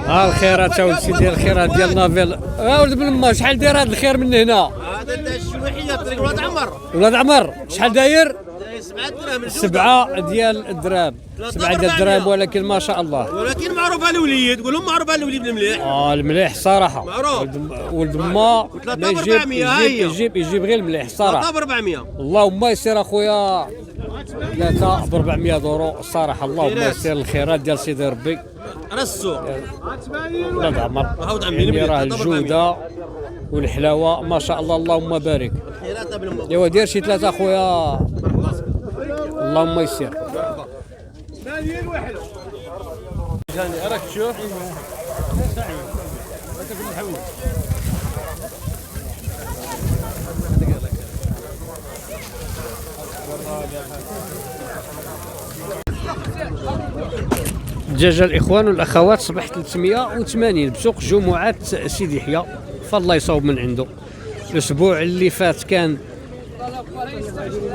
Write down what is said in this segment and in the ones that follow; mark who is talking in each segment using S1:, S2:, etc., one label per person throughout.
S1: ها الخيرات ولد سيدي، الخيرات ديال نافيل. ولد بن ما شحال داير هذا الخير من هنا؟
S2: هذا الشويحيه طريق ولاد عمر.
S1: ولاد عمر شحال داير؟
S2: 7 دراهم.
S1: 7 ديال الدراهم، 7 ديال الدراهم، ولكن ما شاء الله.
S2: ولكن معروفه الوليد، قول لهم معروفه الوليد المليح.
S1: المليح صراحه.
S2: معروف.
S1: ولد ما يجيب غير المليح صراحه.
S2: 3 ب 400.
S1: اللهم يسير اخويا. 3 ب 400 يورو الصراحه. اللهم يسير الخيرات ديال سيدي ربي.
S2: راه السوق.
S1: ولاد عمر يعني راه الجوده والحلاوه ما شاء الله. اللهم بارك. ايوا دير شي 3 اخويا. اللهم يسير. راك تشوف دجاجة الإخوان والأخوات صبح 380 بسوق جمعة سيدي يحيى، فالله يصوب من عنده. الأسبوع اللي فات كان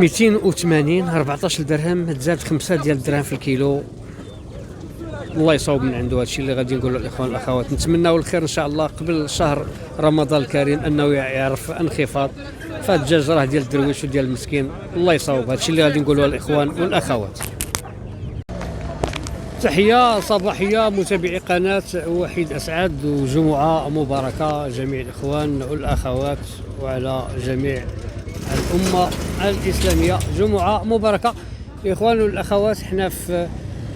S1: 280 14 درهم، تزاد 5 ديال الدراهم في الكيلو. الله يصوب من عنده. هادشي اللي غادي نقولوا للاخوان والاخوات. نتمناو الخير ان شاء الله قبل شهر رمضان الكريم انه يعرف انخفاض، فالدجاج راه ديال الدرويش وديال المسكين. الله يصوب. هادشي اللي غادي نقولوا للاخوان والاخوات. تحيه صباحيه متابعي قناه وحيد اسعد، وجمعه مباركه جميع الاخوان والاخوات وعلى جميع الامه الاسلاميه. جمعه مباركه الاخوان والاخوات. حنا في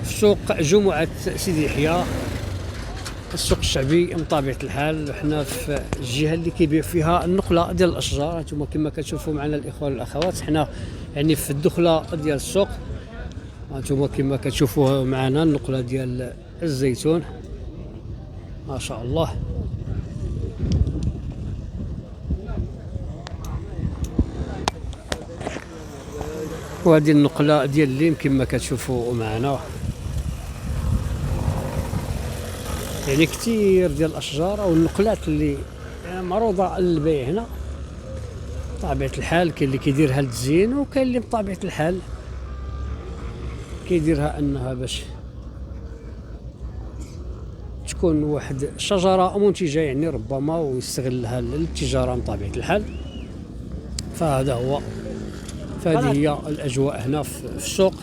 S1: سوق جمعة سيدي يحيى، السوق الشعبي من طبيعة الحال. حنا في الجهة اللي كيبيع فيها النقلة ديال الأشجار. هانتوما كما كتشوفوا معنا الإخوان والأخوات، حنا يعني في الدخلة ديال السوق. هانتوما كما كتشوفوا معنا النقلة ديال الزيتون ما شاء الله. وهذه النقلة ديال الليم كما كتشوفوا معنا. يعني كثير ديال الاشجار او النقلات اللي معروضه للبيع هنا بطبيعه الحال. كاين اللي كيديرها للتزيين، وكاين اللي بطبيعه الحال كيديرها انها باش تكون واحد الشجره منتجه يعني ربما، ويستغلها للتجاره بطبيعه الحال. فهذا هو، فهذه هي الاجواء هنا في السوق.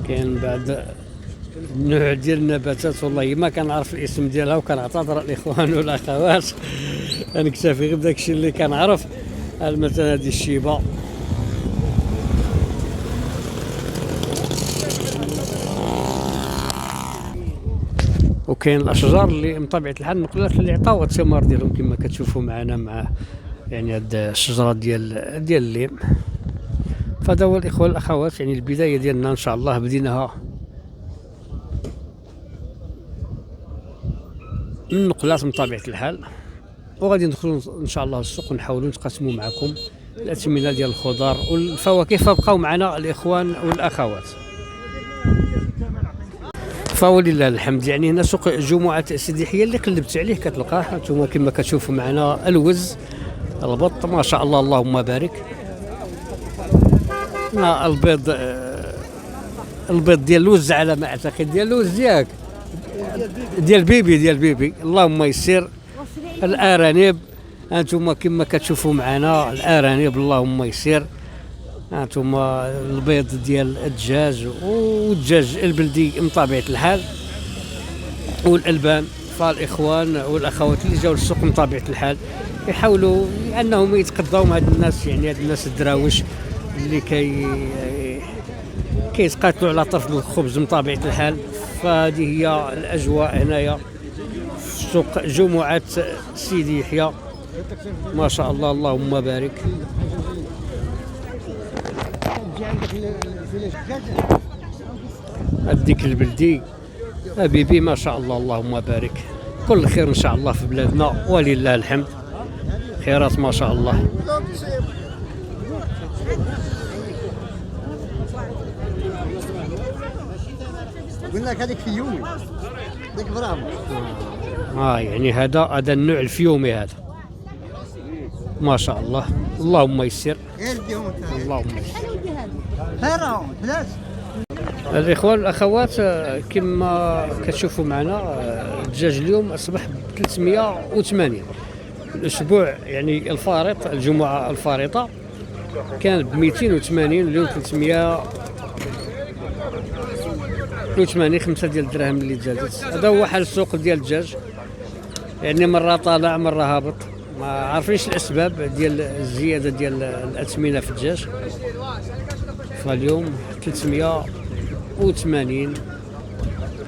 S1: كاين بعد نوع ديال النباتات والله ما كنعرف الاسم ديالها، وكنعتذر الاخوان والاخوات. نكتفي غير بداكشي اللي كنعرف. مثلا هذه الشيبه، وكاين الاشجار اللي من طبيعه الحال النقلات اللي عطاو الثمار ديالهم كما كتشوفوا معنا مع يعني هاد الشجره ديال الليم. فهذا هو الاخوان والاخوات، يعني البدايه ديالنا ان شاء الله بديناها من النقلات من طبيعه الحال، وغادي ندخلوا ان شاء الله السوق ونحاولوا نتقاسموا معكم الاثمنه ديال الخضار والفواكه. فبقاو معنا الاخوان والاخوات. فولله الحمد. يعني هنا سوق جمعة سيدي يحيى اللي قلبت عليه كتلقاه. انتم كما كتشوفوا معنا الوز، البط ما شاء الله اللهم بارك. البيض ديال اللوز على ما اعتقد، ديال اللوز ديالك ديال بيبي اللهم يسر. الارانب انتم كما كتشوفوا معنا الارانب اللهم يسر. هانتم البيض ديال الدجاج والدجاج البلدي من طبيعه الحال والالبان. فالاخوان والاخوات اللي جاوا للسوق من طبيعه الحال يحاولوا انهم يتقداو مع هاد الناس، يعني هاد الناس الدراوش اللي كيتقاتلوا على طرف الخبز من طبيعه الحال. فهذه هي الاجواء هنايا في سوق جمعة سيدي يحيى ما شاء الله اللهم بارك. الديك البلدي حبيبي ما شاء الله اللهم بارك. كل خير ان شاء الله في بلادنا ولله الحمد، خيرات ما شاء الله.
S3: قلنا لك هذيك فيومي ديك برافو.
S1: يعني هذا النوع الفيومي هذا. ما شاء الله، اللهم يسر.
S3: غير ديهم انت.
S1: اللهم يسر.
S3: خير بلاش.
S1: الاخوان والاخوات كما كتشوفوا معنا الدجاج اليوم اصبح ب 380. الاسبوع يعني الفارط، الجمعه الفارطه كان ب 280، اليوم 380. 5 ديال الدراهم اللي تزادت. هذا هو حال السوق ديال الدجاج، يعني مره طالع مره هابط، ما عارفينش الاسباب ديال الزياده ديال الاثمنه في الدجاج. فاليوم 380،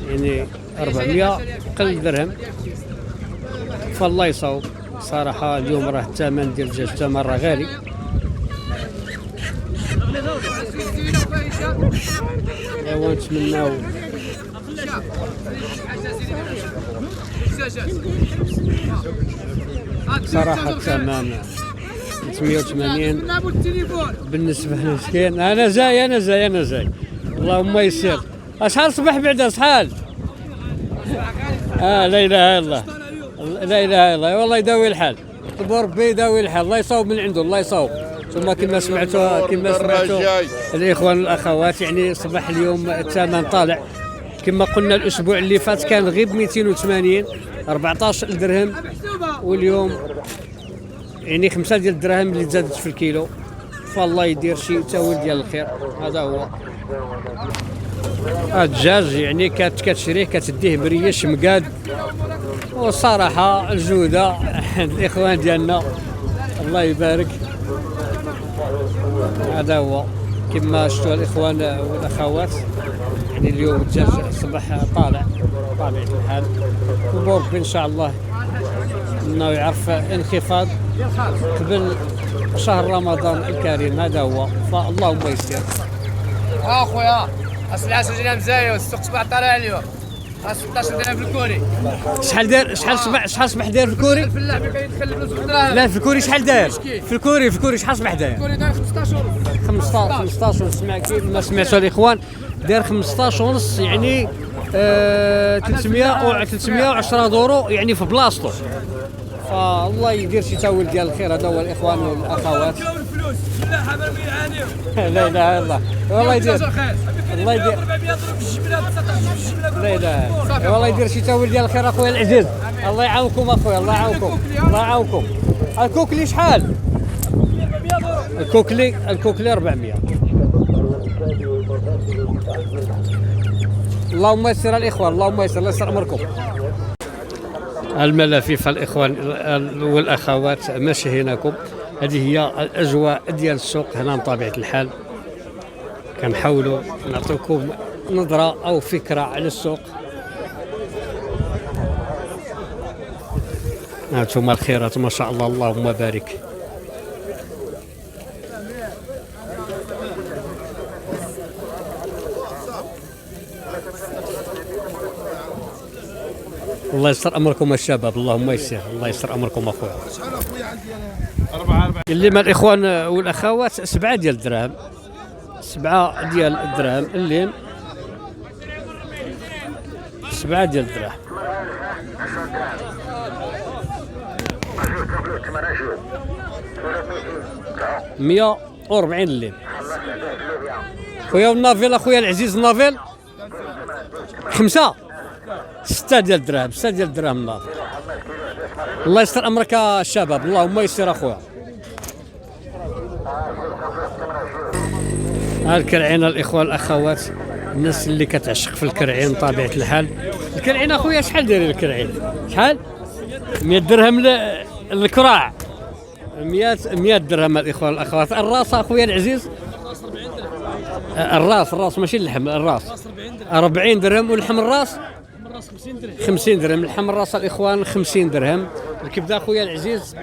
S1: يعني 400 قل درهم. فالله يصوب صراحه. اليوم راه الثمن ديال الدجاج ثمن راه غالي. ايوا نتمناو صراحه الثمن 380 بالنسبه للمسكين. انا جاي. اللهم يسر. شحال صبح بعدا شحال؟ لا اله الا الله، لا اله الا الله. والله يداوي الحال، طب ربي يداوي الحال، الله يصوب من عنده، الله يصوب. ثم كما سمعتوا الاخوان والاخوات، يعني صباح اليوم الثمن طالع كما قلنا. الاسبوع اللي فات كان غير 280، 14 درهم، واليوم يعني 5 ديال الدراهم اللي تزادت في الكيلو. فالله يدير شي تاويل ديال الخير. هذا هو الدجاج، يعني كتشريه كتديه مريش مقاد، والصراحه الجوده عند الاخوان ديالنا الله يبارك. هذا هو كما شفتوا الاخوان والاخوات، يعني اليوم الدجاج صباح طالع طبيعة الحال، وربي ان شاء الله انه يعرف انخفاض قبل شهر رمضان الكريم. هذا هو، فاللهم يسر.
S4: اخويا السلعه سجلها مزايه والسوق صباح طالع اليوم. 16 درهم في الكوري.
S1: شحال داير؟ شحال صبح داير في الكوري؟
S4: بالله ما كاين يدخل فلوس في الدراهم.
S1: لا في الكوري شحال داير؟ في الكوري شحال صبح داير؟
S4: الكوري داير 15 ونص.
S1: 15 سمع كيما سمعتوا الاخوان، داير 15 ونص، يعني 310 دورو يعني في بلاصتو. فالله يدير شي تاويل ديال الخير. هذا هو الاخوان والاخوات. لا اله الا الله. والله يدير، الله يدير، لا اله، والله يدير شي تاويل ديال الخير اخويا العزيز. الله يعاونكم اخويا، الله يعاونكم، الله يعاونكم. الكوكلي شحال؟ الكوكلي 400. اللهم يسر الاخوان، اللهم يسر، الله يسر امركم. الملافيف الاخوان والاخوات مشاهينكم، هذه هي الاجواء ديال السوق هنا بطبيعه الحال. كنحاولوا نعطيكم نظره او فكره على السوق. هانتوما الخيرات ما شاء الله، اللهم بارك. الله يسر امركم الشباب، اللهم يسر، الله يسر امركم اخويا. شحال اخويا عندي انا؟ 4 اللي مع الاخوان والاخوات 7 ديال الدراهم، 7 ديال الدراهم اللين، 7 ديال الدراهم. مية و40 اللين. خويا النافيل، اخويا العزيز النافيل 5 6 ديال الدراهم، 6 ديال الدراهم النافل. الله يستر امرك الشباب، اللهم يسر اخويا. الكرعين الاخوان الاخوات، الناس اللي كتعشق في الكرعين طبيعه الحال. الكرعين اخويا شحال داير الكرعين؟ شحال؟ 100 درهم الكراع، 100 درهم الاخوان الاخوات. الراس اخويا العزيز، الراس ماشي اللحم، الراس 40 درهم، واللحم الراس 50 درهم. اللحم الراس الاخوان 50 درهم. الكبده اخويا العزيز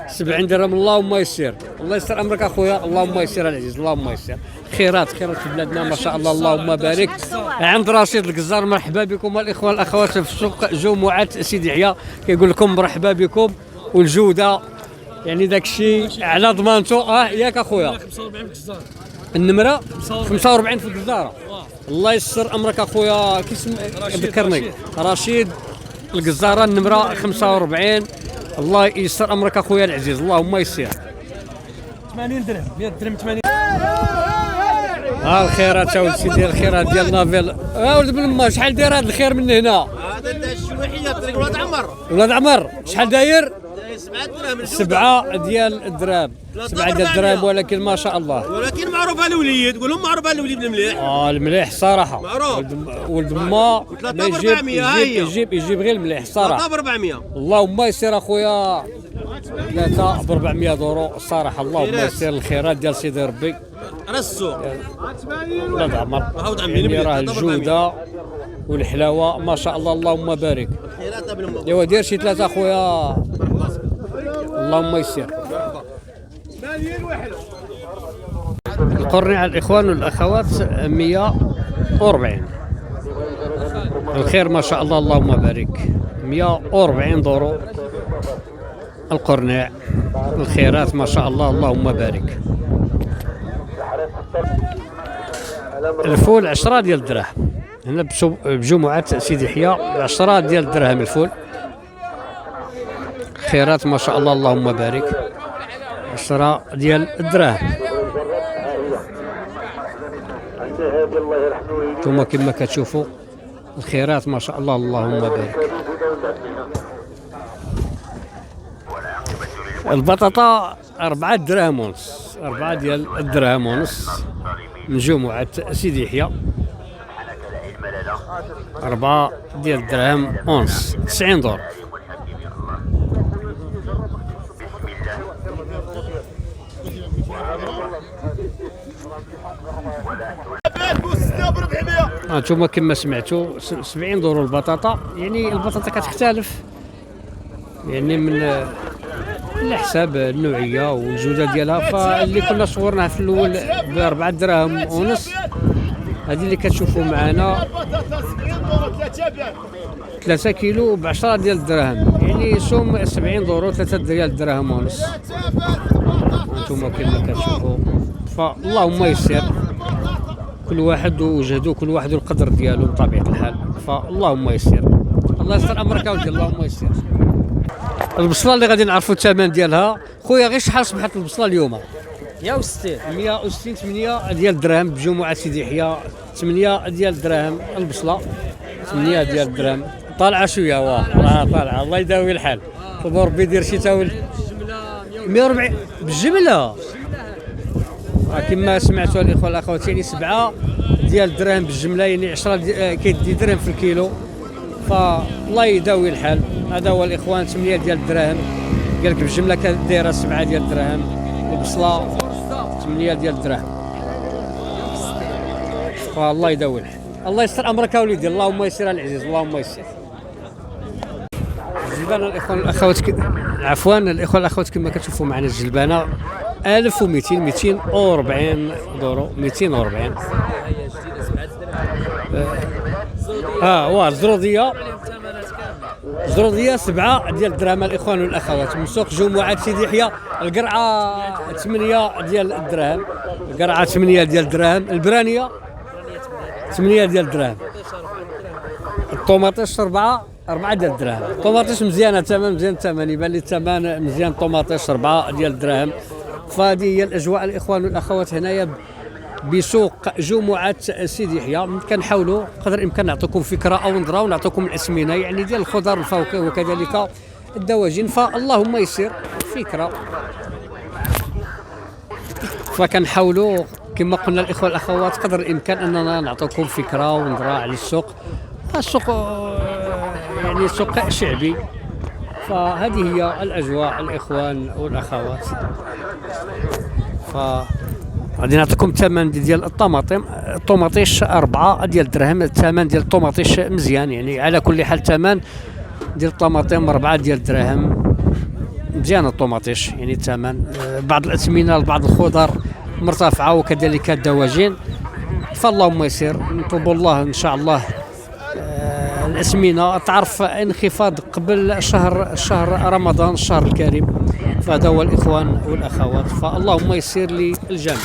S1: 70 درهم. اللهم يسر، الله يسر امرك اخويا، اللهم يسر العزيز، اللهم يسر. خيرات في بلادنا ما شاء الله، اللهم بارك. عند رشيد القزار، مرحبا بكم الاخوان الاخوات في سوق جمعة سيدي يحيى. كيقول لكم مرحبا بكم، والجوده يعني داك الشيء على ضمانته. ياك اخويا 45 في الجزار، النمره 45 في الجزاره. الله يسر امرك اخويا. ذكرني رشيد القزاره، النمره 45 الله ييسر امرك اخويا العزيز، اللهم يسر.
S5: 80 درهم 100 درهم 80.
S1: ها الخيرات ولد سيدي، الخيرات ديال نافيل. ولد بن ما شحال داير هذا الخير من هنا؟
S2: هذا الشويحيه طريق ولاد عمر.
S1: ولاد عمر شحال داير؟
S2: 7 دراهم.
S1: 7 ديال الدراهم، 7 ديال الدراهم، ولكن ما شاء الله.
S2: ولكن معروفه الوليد، قول لهم معروفه الوليد المليح.
S1: المليح صراحه.
S2: معروف.
S1: ولد ما يجيب غير المليح الصراحه.
S2: 3 ب 400.
S1: اللهم يسر اخويا، 3 ب 400 يورو الصراحه. اللهم يسر الخيرات ديال سيدي ربي.
S2: على السوق.
S1: ولاد عمر
S2: عاود عمي
S1: يعني راه الجوده والحلاوه ما شاء الله، اللهم بارك.
S2: خيرات بالمو.
S1: ايوا دير شي 3 اخويا، اللهم يسر. القرني على الاخوان والاخوات 140. الخير ما شاء الله، اللهم بارك. 140 دورو القرناع، الخيرات ما شاء الله، اللهم بارك. الفول 10 ديال الدراهم هنا بجمعة سيدي يحيى، 10 ديال الدراهم الفول. خيرات ما شاء الله، اللهم بارك. 10 ديال الدراهم. ثم كما كتشوفوا الخيرات ما شاء الله، اللهم بارك. البطاطا 4 دراهم ونص، 4 ديال الدراهم ونص من جمعة سيدي يحيى. 4 ديال الدراهم ونص، 90 دور. هانتوما كما سمعتوا 70 دور البطاطا. يعني البطاطا كتختلف يعني من على حساب النوعيه والجوده ديالها. فاللي كنا صورناها في الاول ب 4 دراهم ونص، هذه اللي كتشوفوا معنا 3 كيلو ب 10 ديال الدراهم، يعني سوم 70 دور 3 ديال الدراهم ونص. هانتوما كما كتشوفوا، فاللهم يسر، كل واحد وجهده، كل واحد القدر ديالو بطبيعه الحال. فاللهم يسر، الله يستر امرك اودي، اللهم يسر. البصله اللي غادي نعرفوا الثمن ديالها خويا، غير شحال صبحت البصله اليوم؟
S5: 160
S1: 160. 8 ديال الدراهم بجمعة سيدي يحيى، 8 ديال الدراهم البصله، 8 ديال الدراهم. طالعه شويه، راه طالعه، الله يداوي الحال. خذوا ربي يدير شي تاول. 140 بالجمله. كما سمعتوا الاخوه والاخوات، يعني 7 ديال الدراهم بالجمله، يعني 10 كيدي درهم في الكيلو. فالله يداوي الحال. هذا هو الاخوان، 8 ديال الدراهم قال لك بالجمله كدايره 7 ديال الدراهم. البصله 8 ديال الدراهم. فالله يداوي الحال، الله يستر امرك اوليدي، اللهم يسر العزيز، اللهم يسر. الجلبانه الاخوان والاخوات عفوا الاخوه والاخوات كما كتشوفوا معنا الجلبانه 1200 240 دورو 240. الزروديه 7 ديال الدراهم الاخوان والاخوات من سوق جمعة سيدي يحيى. القرعه 8 ديال الدراهم، القرعه 8 ديال الدراهم. البرانيه 8 ديال الدراهم. الطوماطيش 4 ديال الدراهم. الطوماطيش مزيانه، الثمن مزيان، الثمن يبان لي الثمن مزيان. الطوماطيش 4 ديال الدراهم. فهذه هي الاجواء الاخوان والاخوات هنايا بسوق جمعة سيدي يحيى. كنحاولوا قدر الامكان نعطيكم فكره او نظره ونعطيكم الاسمنه يعني ديال الخضر الفواكه وكذلك الدواجن. فاللهم يسر فكره. فكنحاولوا كما قلنا الاخوه والاخوات قدر الامكان اننا نعطيكم فكره ونظره على السوق. السوق يعني سوق شعبي. فهذه هي الاجواء الاخوان والاخوات. غادي نعطيكم الثمن ديال الطماطم. الطوماطيش 4 ديال الدراهم. الثمن ديال الطوماطيش مزيان، يعني على كل حال الثمن ديال الطماطم 4 ديال الدراهم مزيان. الطوماطيش يعني الثمن. بعض الاثمنه لبعض الخضر مرتفعه وكذلك الدواجن. فاللهم يسر، نطلبوا الله ان شاء الله الاسمنه تعرف انخفاض قبل شهر رمضان، الشهر الكريم. فهذا هو الاخوان والاخوات. فاللهم يسر للجميع.